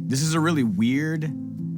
This is a really weird,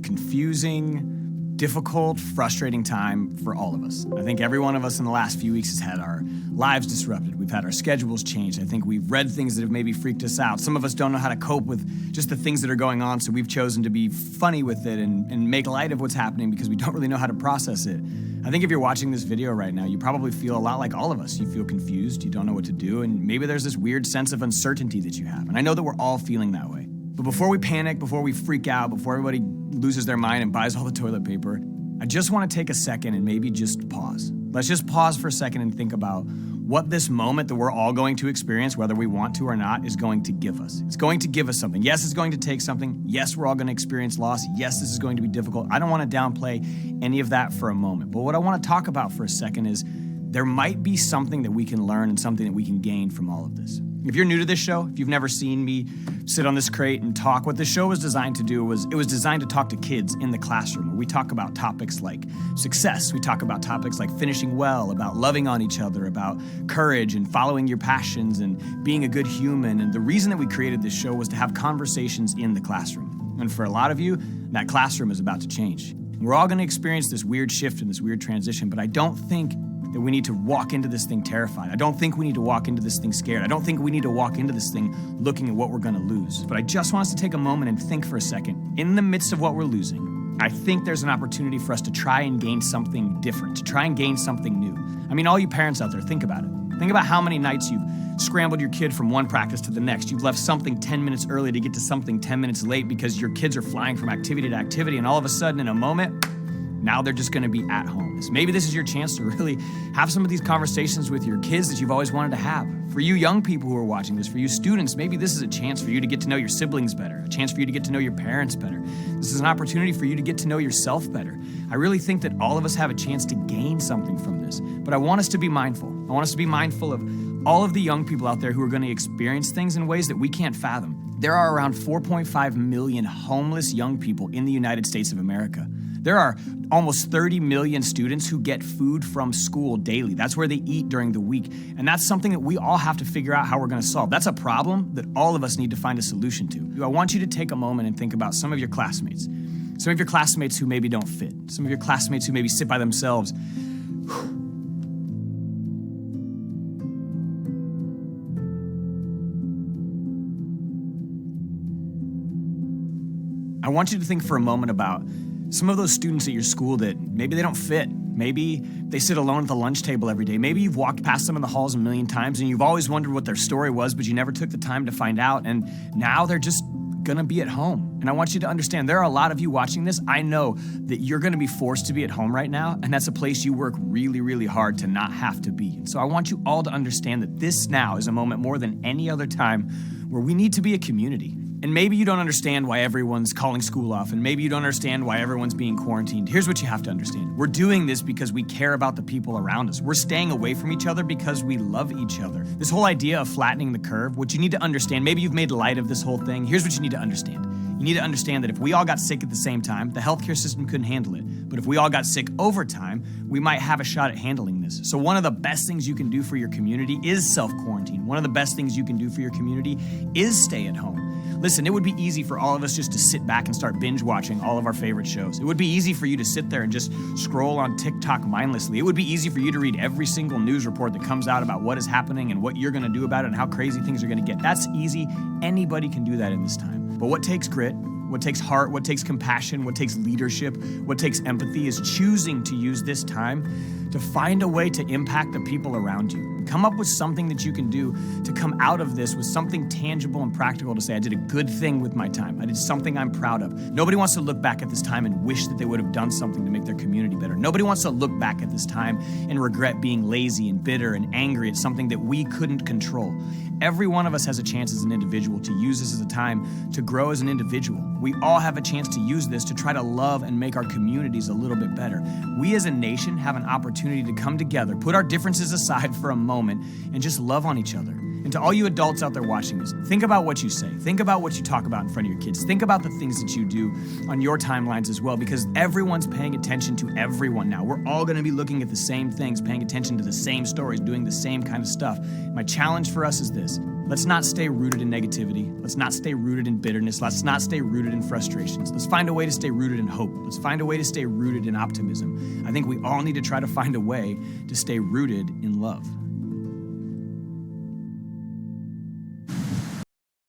confusing, difficult, frustrating time for all of us. I think every one of us in the last few weeks has had our lives disrupted. We've had our schedules changed. I think we've read things that have maybe freaked us out. Some of us don't know how to cope with just the things that are going on, so we've chosen to be funny with it and make light of what's happening because we don't really know how to process it. I think if you're watching this video right now, you probably feel a lot like all of us. You feel confused, you don't know what to do, and maybe there's this weird sense of uncertainty that you have. And I know that we're all feeling that way. But before we panic, before we freak out, before everybody loses their mind and buys all the toilet paper, I just want to take a second and maybe just pause. Let's just pause for a second and think about what this moment that we're all going to experience, whether we want to or not, is going to give us. It's going to give us something. Yes, it's going to take something. Yes, we're all going to experience loss. Yes, this is going to be difficult. I don't want to downplay any of that for a moment. But what I want to talk about for a second is there might be something that we can learn and something that we can gain from all of this. If you're new to this show, if you've never seen me sit on this crate and talk, what this show was designed to do was it was designed to talk to kids in the classroom. We talk about topics like success. We talk about topics like finishing well, about loving on each other, about courage and following your passions and being a good human. And the reason that we created this show was to have conversations in the classroom. And for a lot of you, that classroom is about to change. We're all going to experience this weird shift and this weird transition, but I don't think that we need to walk into this thing terrified. I don't think we need to walk into this thing scared. I don't think we need to walk into this thing looking at what we're gonna lose. But I just want us to take a moment and think for a second. In the midst of what we're losing, I think there's an opportunity for us to try and gain something different, to try and gain something new. I mean, all you parents out there, think about it. Think about how many nights you've scrambled your kid from one practice to the next. You've left something 10 minutes early to get to something 10 minutes late because your kids are flying from activity to activity, and all of a sudden, in a moment, now they're just gonna be at home. So maybe this is your chance to really have some of these conversations with your kids that you've always wanted to have. For you young people who are watching this, for you students, maybe this is a chance for you to get to know your siblings better, a chance for you to get to know your parents better. This is an opportunity for you to get to know yourself better. I really think that all of us have a chance to gain something from this, but I want us to be mindful. I want us to be mindful of all of the young people out there who are gonna experience things in ways that we can't fathom. There are around 4.5 million homeless young people in the United States of America. There are almost 30 million students who get food from school daily. That's where they eat during the week. And that's something that we all have to figure out how we're gonna solve. That's a problem that all of us need to find a solution to. I want you to take a moment and think about some of your classmates. Some of your classmates who maybe don't fit. Some of your classmates who maybe sit by themselves. I want you to think for a moment about some of those students at your school that maybe they don't fit. Maybe they sit alone at the lunch table every day. Maybe you've walked past them in the halls a million times and you've always wondered what their story was, but you never took the time to find out. And now they're just gonna be at home. And I want you to understand, there are a lot of you watching this. I know that you're gonna be forced to be at home right now, and that's a place you work really, really hard to not have to be. And so I want you all to understand that this now is a moment more than any other time where we need to be a community. And maybe you don't understand why everyone's calling school off, and maybe you don't understand why everyone's being quarantined. Here's what you have to understand. We're doing this because we care about the people around us. We're staying away from each other because we love each other. This whole idea of flattening the curve, what you need to understand, maybe you've made light of this whole thing. Here's what you need to understand. You need to understand that if we all got sick at the same time, the healthcare system couldn't handle it. But if we all got sick over time, we might have a shot at handling this. So one of the best things you can do for your community is self-quarantine. One of the best things you can do for your community is stay at home. Listen, it would be easy for all of us just to sit back and start binge watching all of our favorite shows. It would be easy for you to sit there and just scroll on TikTok mindlessly. It would be easy for you to read every single news report that comes out about what is happening and what you're gonna do about it and how crazy things are gonna get. That's easy. Anybody can do that in this time. But what takes grit, what takes heart, what takes compassion, what takes leadership, what takes empathy is choosing to use this time to find a way to impact the people around you. Come up with something that you can do to come out of this with something tangible and practical to say, I did a good thing with my time. I did something I'm proud of. Nobody wants to look back at this time and wish that they would have done something to make their community better. Nobody wants to look back at this time and regret being lazy and bitter and angry at something that we couldn't control. Every one of us has a chance as an individual to use this as a time to grow as an individual. We all have a chance to use this to try to love and make our communities a little bit better. We as a nation have an opportunity to come together, put our differences aside for a moment, and just love on each other. And to all you adults out there watching this, think about what you say. Think about what you talk about in front of your kids. Think about the things that you do on your timelines as well, because everyone's paying attention to everyone now. We're all going to be looking at the same things, paying attention to the same stories, doing the same kind of stuff. My challenge for us is this. Let's not stay rooted in negativity. Let's not stay rooted in bitterness. Let's not stay rooted in frustrations. Let's find a way to stay rooted in hope. Let's find a way to stay rooted in optimism. I think we all need to try to find a way to stay rooted in love.